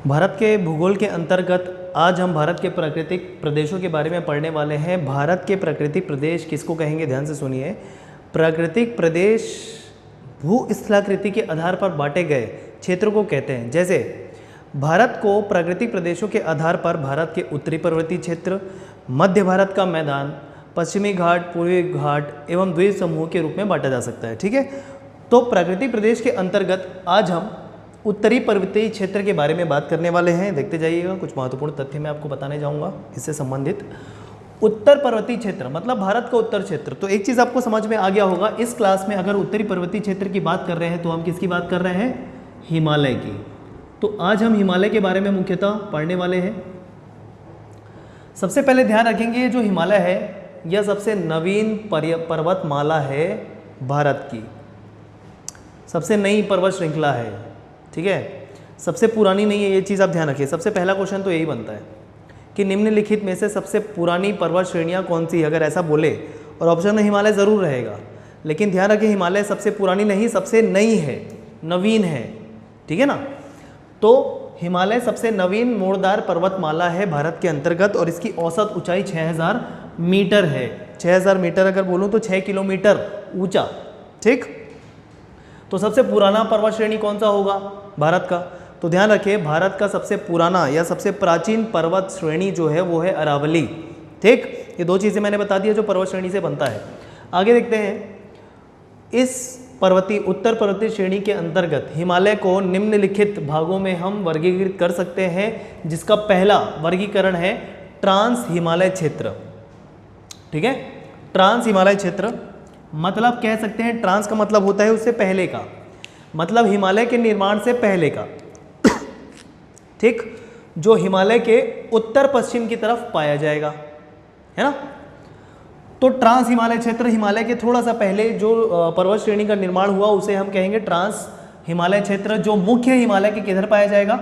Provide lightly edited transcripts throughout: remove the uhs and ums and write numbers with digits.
भारत के भूगोल के अंतर्गत आज हम भारत के प्राकृतिक प्रदेशों के बारे में पढ़ने वाले हैं। भारत के प्राकृतिक प्रदेश किसको कहेंगे, ध्यान से सुनिए। प्राकृतिक प्रदेश भूस्थलाकृति के आधार पर बांटे गए क्षेत्रों को कहते हैं। जैसे भारत को प्राकृतिक प्रदेशों के आधार पर भारत के उत्तरी पर्वतीय क्षेत्र, मध्य भारत का मैदान, पश्चिमी घाट, पूर्वी घाट एवं द्वीप समूह के रूप में बांटा जा सकता है। ठीक है, तो प्राकृतिक प्रदेश के अंतर्गत आज हम उत्तरी पर्वतीय क्षेत्र के बारे में बात करने वाले हैं। देखते जाइएगा, कुछ महत्वपूर्ण तथ्य मैं आपको बताने जाऊंगा इससे संबंधित। उत्तर पर्वतीय क्षेत्र मतलब भारत का उत्तर क्षेत्र। तो एक चीज़ आपको समझ में आ गया होगा, इस क्लास में अगर उत्तरी पर्वतीय क्षेत्र की बात कर रहे हैं तो हम किसकी बात कर रहे हैं, हिमालय की। तो आज हम हिमालय के बारे में मुख्यतः पढ़ने वाले हैं। सबसे पहले ध्यान रखेंगे, जो हिमालय है यह सबसे नवीन पर्वतमाला है भारत की, सबसे नई पर्वत श्रृंखला है। ठीक है, सबसे पुरानी नहीं है, ये चीज़ आप ध्यान रखिए। सबसे पहला क्वेश्चन तो यही बनता है कि निम्नलिखित में से सबसे पुरानी पर्वत श्रेणियाँ कौन सी है, अगर ऐसा बोले और ऑप्शन में हिमालय ज़रूर रहेगा, लेकिन ध्यान रखिए हिमालय सबसे पुरानी नहीं, सबसे नई है, नवीन है। ठीक है ना, तो हिमालय सबसे नवीन मोड़दार पर्वतमाला है भारत के अंतर्गत और इसकी औसत ऊंचाई 6000 मीटर है। 6000 मीटर अगर बोलूँ तो 6 किलोमीटर ऊंचा। ठीक, तो सबसे पुराना पर्वत श्रेणी कौन सा होगा भारत का, तो ध्यान रखिए भारत का सबसे पुराना या सबसे प्राचीन पर्वत श्रेणी जो है वो है अरावली। ठीक, ये दो चीज़ें मैंने बता दी है जो पर्वत श्रेणी से बनता है। आगे देखते हैं, इस उत्तर पर्वतीय श्रेणी के अंतर्गत हिमालय को निम्नलिखित भागों में हम वर्गीकृत कर सकते हैं, जिसका पहला वर्गीकरण है ट्रांस हिमालय क्षेत्र। ठीक है, ट्रांस हिमालय क्षेत्र मतलब कह सकते हैं, ट्रांस का मतलब होता है उससे पहले का, मतलब हिमालय के निर्माण से पहले का। ठीक, जो हिमालय के उत्तर पश्चिम की तरफ पाया जाएगा, है ना। तो ट्रांस हिमालय क्षेत्र हिमालय के थोड़ा सा पहले जो पर्वत श्रेणी का निर्माण हुआ उसे हम कहेंगे ट्रांस हिमालय क्षेत्र, जो मुख्य हिमालय के किधर पाया जाएगा,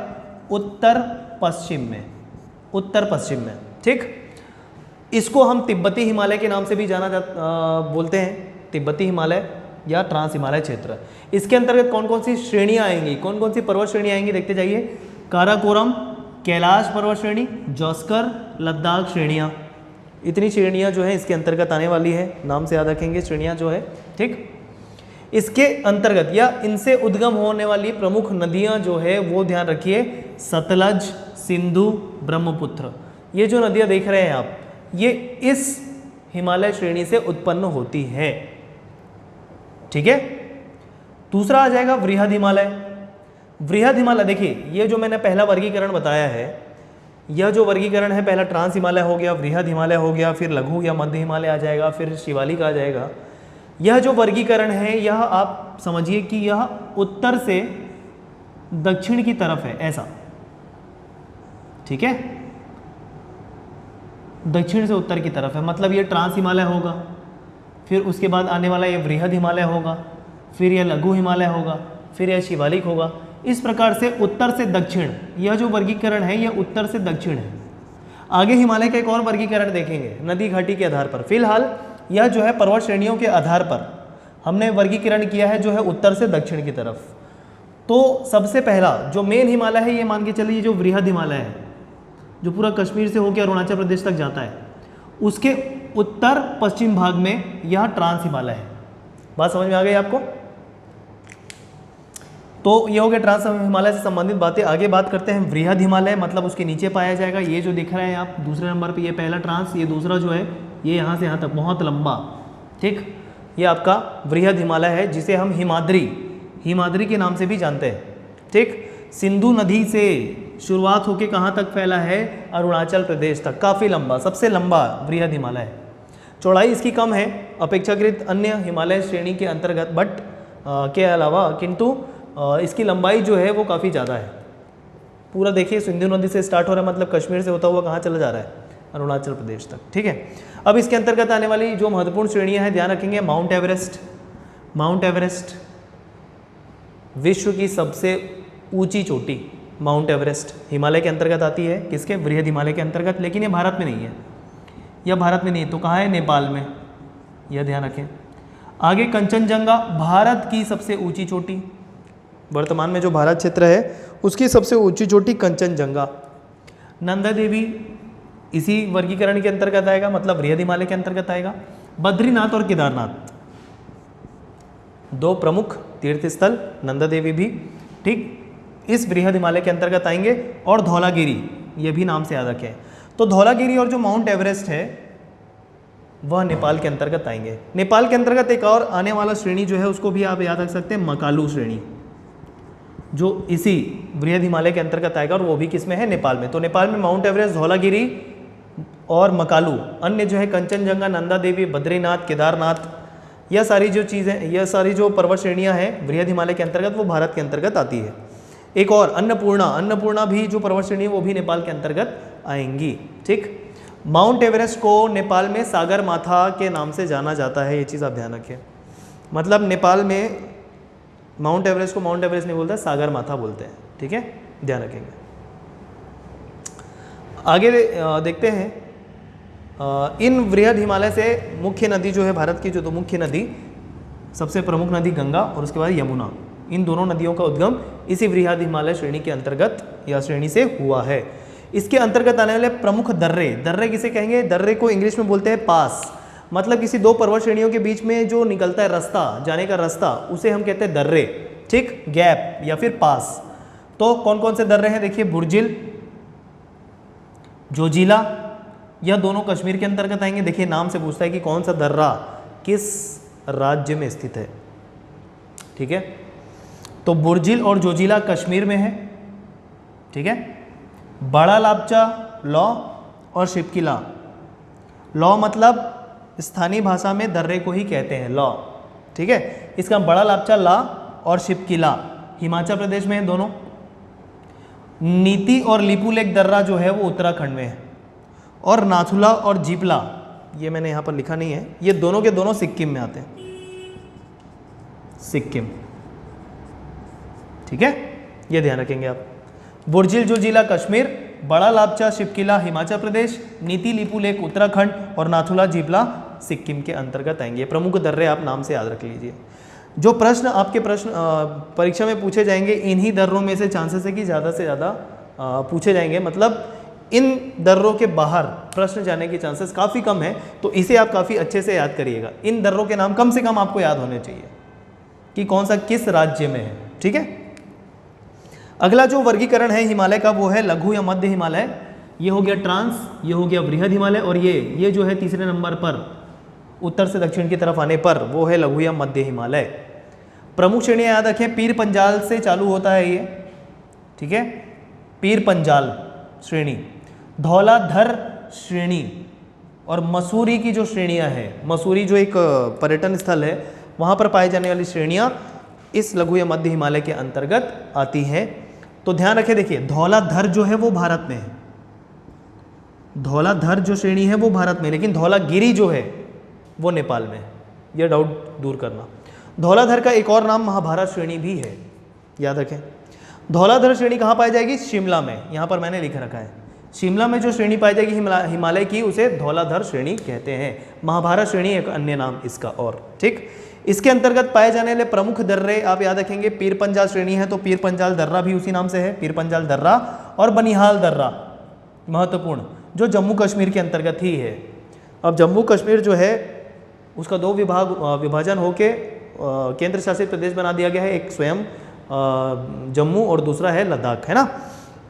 उत्तर पश्चिम में, उत्तर पश्चिम में। ठीक, इसको हम तिब्बती हिमालय के नाम से भी बोलते हैं, तिब्बती हिमालय या ट्रांस हिमालय क्षेत्र। इसके अंतर्गत कौन कौन सी श्रेणियाँ आएंगी, कौन कौन सी पर्वत श्रेणी आएंगी, देखते जाइए। काराकोरम, कैलाश पर्वत श्रेणी, जौस्कर, लद्दाख श्रेणियाँ, इतनी श्रेणियाँ जो है इसके अंतर्गत आने वाली है। नाम से याद रखेंगे श्रेणियाँ जो है। ठीक, इसके अंतर्गत या इनसे उद्गम होने वाली प्रमुख नदियाँ जो है वो ध्यान रखिए, सतलज, सिंधु, ब्रह्मपुत्र। ये जो नदियाँ देख रहे हैं आप, ये इस हिमालय श्रेणी से उत्पन्न होती है। ठीक है, दूसरा आ जाएगा वृहद हिमालय। वृहद हिमालय देखिए, ये जो मैंने पहला वर्गीकरण बताया है, यह जो वर्गीकरण है पहला ट्रांस हिमालय हो गया, वृहद हिमालय हो गया, फिर लघु या मध्य हिमालय आ जाएगा, फिर शिवालिक आ जाएगा। यह जो वर्गीकरण है यह आप समझिए कि यह उत्तर से दक्षिण की तरफ है, ऐसा। ठीक है, दक्षिण से उत्तर की तरफ है, मतलब ये ट्रांस हिमालय होगा, फिर उसके बाद आने वाला ये वृहद हिमालय होगा, फिर यह लघु हिमालय होगा, फिर यह शिवालिक होगा। इस प्रकार से उत्तर से दक्षिण, यह जो वर्गीकरण है यह उत्तर से दक्षिण है। आगे हिमालय का एक और वर्गीकरण देखेंगे नदी घाटी के आधार पर। फिलहाल यह जो है पर्वत श्रेणियों के आधार पर हमने वर्गीकरण किया है जो है उत्तर से दक्षिण की तरफ। तो सबसे पहला जो मेन हिमालय है ये मान के चलिए जो वृहद हिमालय है, जो पूरा कश्मीर से होकर अरुणाचल प्रदेश तक जाता है, उसके उत्तर पश्चिम भाग में यह ट्रांस हिमालय है। बात समझ में आ गई आपको। तो ये हो गया ट्रांस हिमालय से संबंधित बातें। आगे बात करते हैं वृहद हिमालय, मतलब उसके नीचे पाया जाएगा। ये जो दिख रहे हैं आप दूसरे नंबर पे, ये पहला ट्रांस, ये दूसरा जो है ये यहाँ से यहाँ तक बहुत लंबा। ठीक, ये आपका वृहद हिमालय है, जिसे हम हिमाद्री के नाम से भी जानते हैं। ठीक, सिंधु नदी से शुरुआत होकर कहाँ तक फैला है, अरुणाचल प्रदेश तक, काफ़ी लंबा, सबसे लंबा वृहद हिमालय है। चौड़ाई इसकी कम है अपेक्षाकृत अन्य हिमालय श्रेणी के अंतर्गत, बट के अलावा किंतु इसकी लंबाई जो है वो काफ़ी ज़्यादा है। पूरा देखिए सिंधु नदी से स्टार्ट हो रहा है, मतलब कश्मीर से होता हुआ कहाँ चला जा रहा है, अरुणाचल प्रदेश तक। ठीक है, अब इसके अंतर्गत आने वाली जो महत्वपूर्ण श्रेणियाँ हैं ध्यान रखेंगे। माउंट एवरेस्ट, माउंट एवरेस्ट विश्व की सबसे ऊंची चोटी, माउंट एवरेस्ट हिमालय के अंतर्गत आती है, किसके, वृहद हिमालय के अंतर्गत, लेकिन ये भारत में नहीं है, यह भारत में नहीं है, तो कहाँ है, नेपाल में, यह ध्यान रखें। आगे कंचनजंगा भारत की सबसे ऊंची चोटी, वर्तमान में जो भारत क्षेत्र है उसकी सबसे ऊंची चोटी कंचनजंगा। नंदा देवी इसी वर्गीकरण के अंतर्गत आएगा, मतलब बृहद हिमालय के अंतर्गत आएगा। बद्रीनाथ और केदारनाथ दो प्रमुख तीर्थ स्थल, नंदा देवी भी ठीक इस बृहद हिमालय के अंतर्गत आएंगे। और धौलागिरी, ये भी नाम से याद रखें। तो धौलागिरी और जो माउंट एवरेस्ट है वह नेपाल के अंतर्गत आएंगे। नेपाल के अंतर्गत एक और आने वाला श्रेणी जो है उसको भी आप याद रख सकते हैं, मकालू श्रेणी, जो इसी बृहद हिमालय के अंतर्गत आएगा और वो भी किस में है, नेपाल में। तो नेपाल में माउंट एवरेस्ट, धौलागिरी और मकालू, अन्य जो है कंचनजंगा, नंदा देवी, बद्रीनाथ, केदारनाथ, यह सारी जो चीज़ें, यह सारी जो पर्वत श्रेणियां हैं बृहद हिमालय के अंतर्गत, वो भारत के अंतर्गत आती है। एक और अन्नपूर्णा भी जो पर्वत श्रेणी है वो भी नेपाल के अंतर्गत आएंगी। ठीक, माउंट एवरेस्ट को नेपाल में सागर माथा के नाम से जाना जाता है, ये चीज़ आप ध्यान रखें। मतलब नेपाल में माउंट एवरेस्ट को माउंट एवरेस्ट नहीं बोलते, सागर माथा बोलते हैं। ठीक है, ध्यान रखेंगे। आगे देखते हैं, इन बृहद हिमालय से मुख्य नदी जो है भारत की, जो दो मुख्य नदी, सबसे प्रमुख नदी गंगा और उसके बाद यमुना, इन दोनों नदियों का उद्गम इसी बृहद हिमालय श्रेणी के अंतर्गत या श्रेणी से हुआ है। इसके अंतर्गत आने वाले प्रमुख दर्रे, दर्रे किसे कहेंगे, दर्रे को इंग्लिश में बोलते हैं पास, मतलब किसी दो पर्वत श्रेणियों के बीच में जो निकलता है रास्ता, जाने का रास्ता, उसे हम कहते हैं दर्रे। ठीक, गैप या फिर पास। तो कौन कौन से दर्रे हैं, देखिए, बुर्जिल, जोजिला, यह दोनों कश्मीर के अंतर्गत आएंगे। देखिए, नाम से पूछता है कि कौन सा दर्रा किस राज्य में स्थित है। ठीक है, तो बुर्जिल और जोजिला कश्मीर में है। ठीक है, बड़ा लापचा, लौ और शिपकिला, लौ मतलब स्थानीय भाषा में दर्रे को ही कहते हैं, लौ। ठीक है, इसका बड़ा लापचा ला और शिपकिला हिमाचल प्रदेश में है दोनों। नीति और लिपुलेख दर्रा जो है वो उत्तराखंड में है। और नाथुला और जीपला, ये मैंने यहाँ पर लिखा नहीं है, ये दोनों के दोनों सिक्किम में आते हैं, सिक्किम। ठीक है, ये ध्यान रखेंगे आप। बुर्जिल जोजिला कश्मीर, बड़ा लापचा शिपकिला हिमाचल प्रदेश, नीति लिपुलेख उत्तराखंड और नाथुला जीपला सिक्किम के अंतर्गत आएंगे। प्रमुख दर्रे आप नाम से याद रख लीजिए। जो प्रश्न आपके परीक्षा में पूछे जाएंगे, इन्हीं दर्रों में से चांसेस है कि ज़्यादा से ज़्यादा पूछे जाएंगे, मतलब इन दर्रों के बाहर प्रश्न जाने के चांसेस काफ़ी कम है। तो इसे आप काफ़ी अच्छे से याद करिएगा। इन दर्रों के नाम कम से कम आपको याद होने चाहिए कि कौन सा किस राज्य में है। ठीक है, अगला जो वर्गीकरण है हिमालय का वो है लघु या मध्य हिमालय। ये हो गया ट्रांस, ये हो गया बृहद हिमालय, और ये जो है तीसरे नंबर पर उत्तर से दक्षिण की तरफ आने पर वो है लघु या मध्य हिमालय। प्रमुख श्रेणियाँ याद रखें, पीर पंजाल से चालू होता है ये। ठीक है, पीर पंजाल श्रेणी, धौलाधर श्रेणी और मसूरी की जो श्रेणियाँ हैं, मसूरी जो एक पर्यटन स्थल है, वहाँ पर पाई जाने वाली श्रेणियाँ इस लघु या मध्य हिमालय के अंतर्गत आती हैं। तो ध्यान रखें, देखिए, धौलाधर जो है वो भारत में है, धौलाधर जो श्रेणी है वो भारत में, लेकिन धौलागिरी जो है वो नेपाल में है। यह डाउट दूर करना। धौलाधर का एक और नाम महाभारत श्रेणी भी है, याद रखें। धौलाधर श्रेणी कहाँ पाई जाएगी, शिमला में। यहाँ पर मैंने लिख रखा है, शिमला में जो श्रेणी पाई जाएगी हिमालय की, उसे धौलाधर श्रेणी कहते हैं। महाभारत श्रेणी एक अन्य नाम इसका। और ठीक, इसके अंतर्गत पाए जाने वाले प्रमुख दर्रे आप याद रखेंगे, पीर पंजाल श्रेणी है तो पीर पंजाल दर्रा भी उसी नाम से है, पीर पंजाल दर्रा, और बनिहाल दर्रा महत्वपूर्ण, जो जम्मू कश्मीर के अंतर्गत ही है। अब जम्मू कश्मीर जो है उसका दो विभाजन होके केंद्र शासित प्रदेश बना दिया गया है, एक स्वयं जम्मू और दूसरा है लद्दाख, है ना।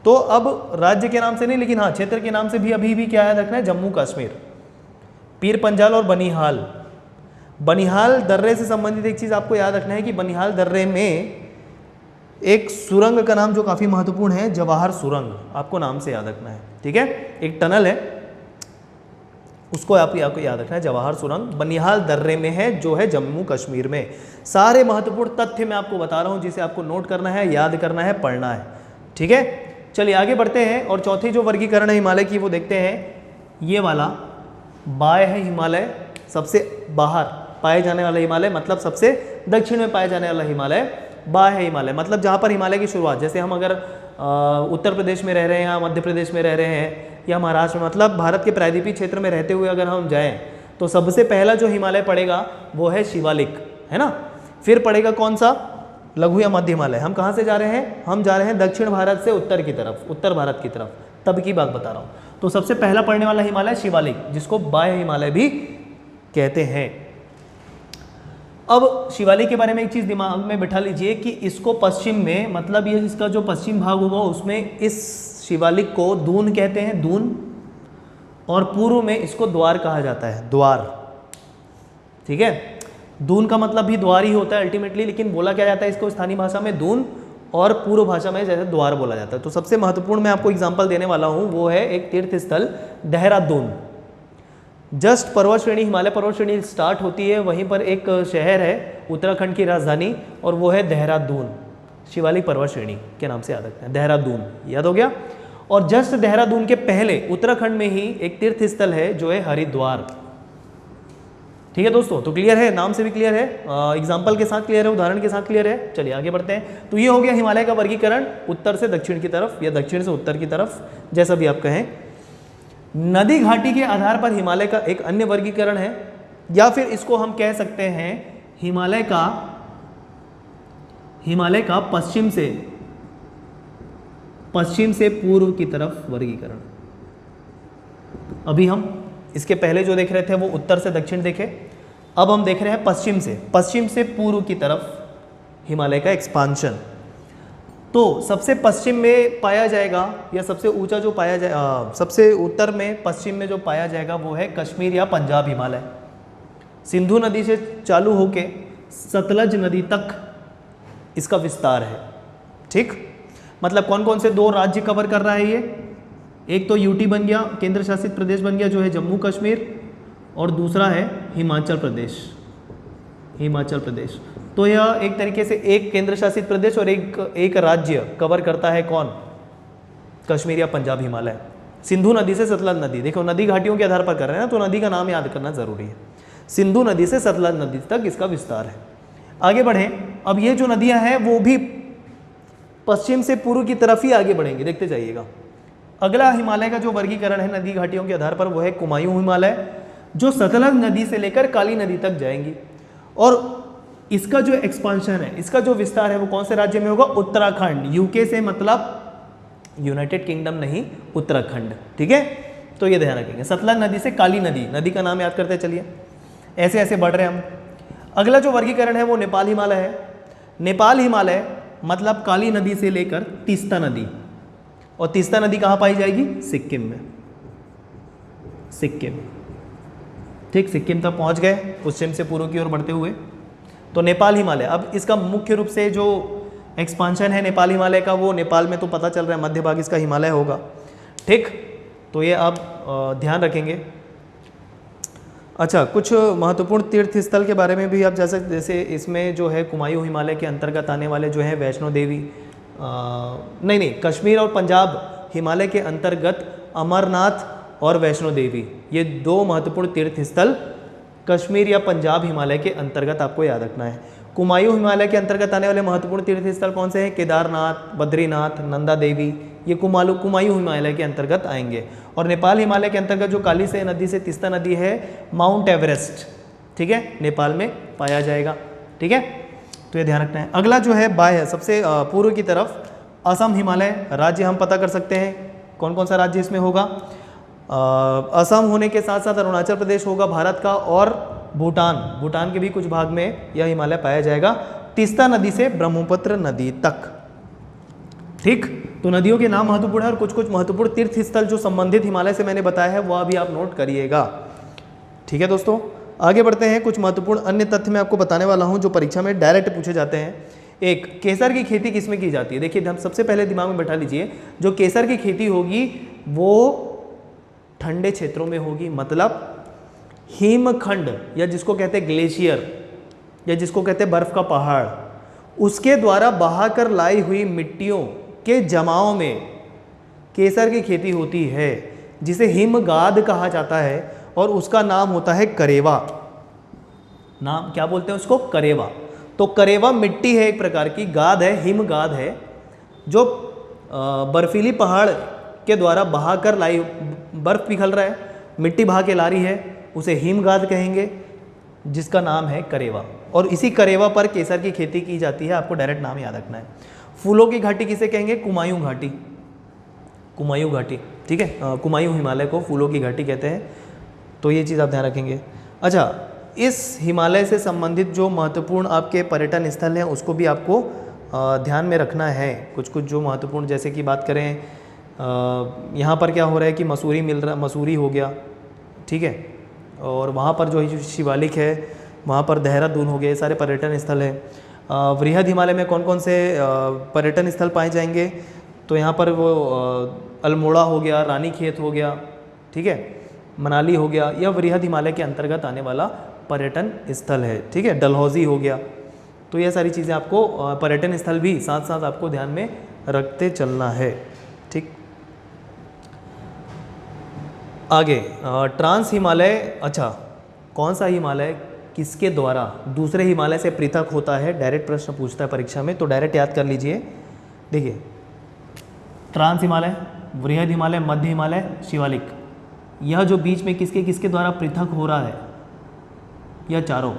तो अब राज्य के नाम से नहीं, लेकिन हाँ क्षेत्र के नाम से भी अभी भी क्या याद रखना है, जम्मू कश्मीर, पीर पंजाल और बनिहाल। बनिहाल दर्रे से संबंधित एक चीज़ आपको याद रखना है कि बनिहाल दर्रे में एक सुरंग का नाम जो काफ़ी महत्वपूर्ण है, जवाहर सुरंग, आपको नाम से याद रखना है। ठीक है, एक टनल है, उसको आपको याद रखना है, जवाहर सुरंग बनिहाल दर्रे में है, जो है जम्मू कश्मीर में। सारे महत्वपूर्ण तथ्य मैं आपको बता रहा हूँ, जिसे आपको नोट करना है, याद करना है, पढ़ना है। ठीक है, चलिए आगे बढ़ते हैं और चौथी जो वर्गीकरण है हिमालय की वो देखते हैं। ये वाला बाय है हिमालय, सबसे बाहर पाए जाने वाला हिमालय, मतलब सबसे दक्षिण में पाए जाने वाला हिमालय बाय है हिमालय, मतलब जहाँ पर हिमालय की शुरुआत, जैसे हम अगर उत्तर प्रदेश में रह रहे हैं या मध्य प्रदेश में रह रहे हैं या महाराष्ट्र में, मतलब भारत के प्रायद्वीपीय क्षेत्र में रहते हुए अगर हम जाएं तो सबसे पहला जो हिमालय पड़ेगा वो है शिवालिक, है ना। फिर पड़ेगा कौन सा, लघु या मध्य हिमालय, हम कहाँ से जा रहे हैं? हम जा रहे हैं दक्षिण भारत से उत्तर की तरफ, उत्तर भारत की तरफ, तब की बात बता रहा हूँ। तो सबसे पहला पड़ने वाला हिमालय शिवालिक, जिसको बाह्य हिमालय भी कहते हैं। अब शिवालिक के बारे में एक चीज़ दिमाग में बिठा लीजिए कि इसको पश्चिम में, मतलब ये इसका जो पश्चिम भाग होगा उसमें इस शिवालिक को दून कहते हैं, दून, और पूर्व में इसको द्वार कहा जाता है, द्वार। ठीक है, दून का मतलब भी द्वार ही होता है अल्टीमेटली, लेकिन बोला क्या जाता है इसको स्थानीय भाषा में दून, और पूर्व भाषा में जैसे द्वार बोला जाता है। तो सबसे महत्वपूर्ण मैं आपको एग्जांपल देने वाला हूँ वो है एक तीर्थ स्थल देहरादून। जस्ट पर्वत श्रेणी, हिमालय पर्वत श्रेणी स्टार्ट होती है, वहीं पर एक शहर है उत्तराखंड की राजधानी, और वो है देहरादून। शिवालिक पर्वत श्रेणी के नाम से याद रखते हैं, देहरादून, याद हो गया। और जस्ट देहरादून के पहले उत्तराखंड में ही एक तीर्थ स्थल है जो है हरिद्वार। ठीक है दोस्तों, तो क्लियर है, नाम से भी क्लियर है, एग्जाम्पल के साथ क्लियर है, उदाहरण के साथ क्लियर है। चलिए आगे बढ़ते हैं। तो ये हो गया हिमालय का वर्गीकरण, उत्तर से दक्षिण की तरफ या दक्षिण से उत्तर की तरफ, जैसा भी आप कहें। नदी घाटी के आधार पर हिमालय का एक अन्य वर्गीकरण है, या फिर इसको हम कह सकते हैं हिमालय का पश्चिम से पूर्व की तरफ वर्गीकरण। अभी हम इसके पहले जो देख रहे थे वो उत्तर से दक्षिण देखे, अब हम देख रहे हैं पश्चिम से पूर्व की तरफ हिमालय का एक्सपांशन। तो सबसे पश्चिम में पाया जाएगा, या सबसे ऊंचा जो पाया जाए, सबसे उत्तर में पश्चिम में जो पाया जाएगा वो है कश्मीर या पंजाब हिमालय। सिंधु नदी से चालू होके सतलज नदी तक इसका विस्तार है। ठीक, मतलब कौन कौन से 2 राज्य कवर कर रहा है ये? एक तो यूटी बन गया, केंद्र शासित प्रदेश बन गया जो है जम्मू कश्मीर, और दूसरा है हिमाचल प्रदेश। तो यह एक तरीके से एक केंद्र शासित प्रदेश और एक राज्य कवर करता है, कौन? कश्मीर या पंजाब हिमालय। सिंधु नदी से सतलज नदी, देखो नदी घाटियों के आधार पर कर रहे हैं ना, तो नदी का नाम याद करना जरूरी है। सिंधु नदी से सतलज नदी तक इसका विस्तार है। आगे बढ़ें, अब ये जो नदियां हैं वो भी पश्चिम से पूर्व की तरफ ही आगे बढ़ेंगे, देखते जाइएगा। अगला हिमालय का जो वर्गीकरण है नदी घाटियों के आधार पर वो है कुमायूं हिमालय, जो सतलज नदी से लेकर काली नदी तक जाएंगी। और इसका जो एक्सपांशन है, इसका जो विस्तार है वो कौन से राज्य में होगा? उत्तराखंड। यूके से मतलब यूनाइटेड किंगडम नहीं, उत्तराखंड। ठीक है, तो ये ध्यान रखेंगे। सतलज नदी से काली नदी का नाम याद करते चलिए, ऐसे ऐसे बढ़ रहे हैं हम। अगला जो वर्गीकरण है वो नेपाल हिमालय है। नेपाल हिमालय मतलब काली नदी से लेकर तीस्ता नदी, और तीस्ता नदी कहाँ पाई जाएगी? सिक्किम में, सिक्किम। ठीक, सिक्किम तक पहुँच गए पश्चिम से पूर्व की ओर बढ़ते हुए। तो नेपाल हिमालय, अब इसका मुख्य रूप से जो एक्सपांशन है नेपाल हिमालय का, वो नेपाल में तो पता चल रहा है मध्य भाग इसका हिमालय होगा। ठीक, तो ये आप ध्यान रखेंगे। अच्छा, कुछ महत्वपूर्ण तीर्थ स्थल के बारे में भी आप जैसे इसमें जो है कुमायूं हिमालय के अंतर्गत आने वाले जो है वैष्णो देवी, नहीं, कश्मीर और पंजाब हिमालय के अंतर्गत अमरनाथ और वैष्णो देवी, ये 2 महत्वपूर्ण तीर्थ स्थल कश्मीर या पंजाब हिमालय के अंतर्गत आपको याद रखना है। कुमायूं हिमालय के अंतर्गत आने वाले महत्वपूर्ण तीर्थ स्थल कौन से हैं? केदारनाथ, बद्रीनाथ, नंदा देवी, ये कुमायूं हिमालय के अंतर्गत आएंगे। और नेपाल हिमालय के अंतर्गत जो काली से नदी से तीस्ता नदी है, माउंट एवरेस्ट, ठीक है, नेपाल में पाया जाएगा। ठीक है, तो ये ध्यान रखना है। अगला जो है बाह्य, सबसे पूर्व की तरफ असम हिमालय राज्य हम पता कर सकते हैं। कौन कौन सा राज्य इसमें होगा? असम होने के साथ साथ अरुणाचल प्रदेश होगा भारत का, और भूटान के भी कुछ भाग में यह हिमालय पाया जाएगा, तीस्ता नदी से ब्रह्मपुत्र नदी तक। ठीक, तो नदियों के नाम महत्वपूर्ण है, और कुछ कुछ महत्वपूर्ण तीर्थ स्थल जो संबंधित हिमालय से मैंने बताया है वह भी आप नोट करिएगा। ठीक है दोस्तों, आगे बढ़ते हैं। कुछ महत्वपूर्ण अन्य तथ्य मैं आपको बताने वाला हूं जो परीक्षा में डायरेक्ट पूछे जाते हैं। एक, केसर की खेती किसमें की जाती है? देखिए, हम सबसे पहले दिमाग में बैठा लीजिए, जो केसर की खेती होगी वो ठंडे क्षेत्रों में होगी, मतलब हिमखंड, या जिसको कहते हैं ग्लेशियर, या जिसको कहते हैं बर्फ का पहाड़, उसके द्वारा बहाकर लाई हुई मिट्टियों के जमाव में केसर की खेती होती है, जिसे हिमगाद कहा जाता है, और उसका नाम होता है करेवा। नाम क्या बोलते हैं उसको? करेवा। तो करेवा मिट्टी है, एक प्रकार की गाद है, हिमगाद है, जो बर्फीली पहाड़ के द्वारा बहाकर लाई, बर्फ पिघल रहा है, मिट्टी बहा के ला रही है, उसे हिमगाद कहेंगे, जिसका नाम है करेवा। और इसी करेवा पर केसर की खेती की जाती है, आपको डायरेक्ट नाम याद रखना है। फूलों की घाटी किसे कहेंगे? कुमायूं घाटी, कुमायूं घाटी, ठीक है, कुमायूं हिमालय को फूलों की घाटी कहते हैं, तो ये चीज़ आप ध्यान रखेंगे। अच्छा, इस हिमालय से संबंधित जो महत्वपूर्ण आपके पर्यटन स्थल हैं उसको भी आपको ध्यान में रखना है। कुछ कुछ जो महत्वपूर्ण, जैसे कि बात करें यहाँ पर क्या हो रहा है कि मसूरी हो गया, ठीक है, और वहाँ पर जो शिवालिक है, वहाँ पर देहरादून हो गया, ये सारे पर्यटन स्थल हैं। वृहद हिमालय में कौन कौन से पर्यटन स्थल पाए जाएंगे? तो यहाँ पर वो अल्मोड़ा हो गया, रानीखेत हो गया, ठीक है, मनाली हो गया, यह वृहद हिमालय के अंतर्गत आने वाला पर्यटन स्थल है, ठीक है, डलहौजी हो गया। तो यह सारी चीज़ें आपको पर्यटन स्थल भी साथ साथ आपको ध्यान में रखते चलना है, ठीक। आगे ट्रांस हिमालय, अच्छा कौन सा हिमालय किसके द्वारा दूसरे हिमालय से पृथक होता है? डायरेक्ट प्रश्न पूछता है परीक्षा में, तो डायरेक्ट याद कर लीजिए। देखिए, ट्रांस हिमालय, वृहद हिमालय, मध्य हिमालय, शिवालिक, यह जो बीच में किसके किसके द्वारा पृथक हो रहा है, यह चारों,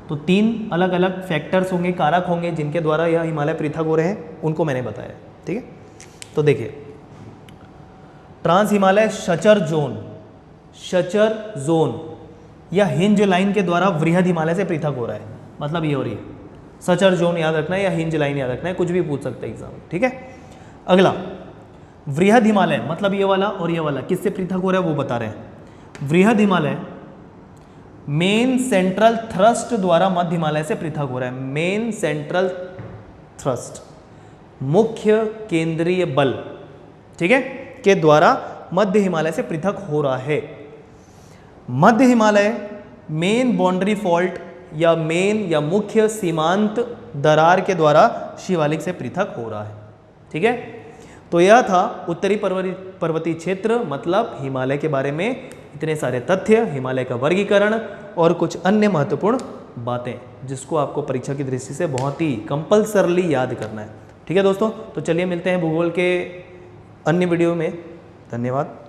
तो 3 अलग अलग फैक्टर्स होंगे, कारक होंगे जिनके द्वारा यह हिमालय पृथक हो रहे हैं, उनको मैंने बताया, ठीक है। तो देखिए, ट्रांस हिमालय शचर जोन या हिंज लाइन के द्वारा वृहद हिमालय से पृथक हो रहा है, मतलब ये हो रही है। शचर जोन याद रखना है या हिंज लाइन याद रखना है, कुछ भी पूछ सकते हैं एग्जाम में, ठीक है। अगला, वृहद हिमालय, मतलब ये वाला और ये वाला किससे पृथक हो रहा है वो बता रहे हैं। वृहद हिमालय मेन सेंट्रल थ्रस्ट द्वारा मध्य हिमालय से पृथक हो रहा है। मेन सेंट्रल थ्रस्ट, मुख्य केंद्रीय बल, ठीक है, के द्वारा मध्य हिमालय से पृथक हो रहा है। मध्य हिमालय मेन बाउंड्री फॉल्ट या मेन या मुख्य सीमांत दरार के द्वारा शिवालिक से पृथक हो रहा है, ठीक है। तो यह था उत्तरी पर्वतीय क्षेत्र, मतलब हिमालय के बारे में इतने सारे तथ्य, हिमालय का वर्गीकरण और कुछ अन्य महत्वपूर्ण बातें, जिसको आपको परीक्षा की दृष्टि से बहुत ही कंपल्सरली याद करना है, ठीक है दोस्तों। तो चलिए मिलते हैं भूगोल के अन्य वीडियो में, धन्यवाद।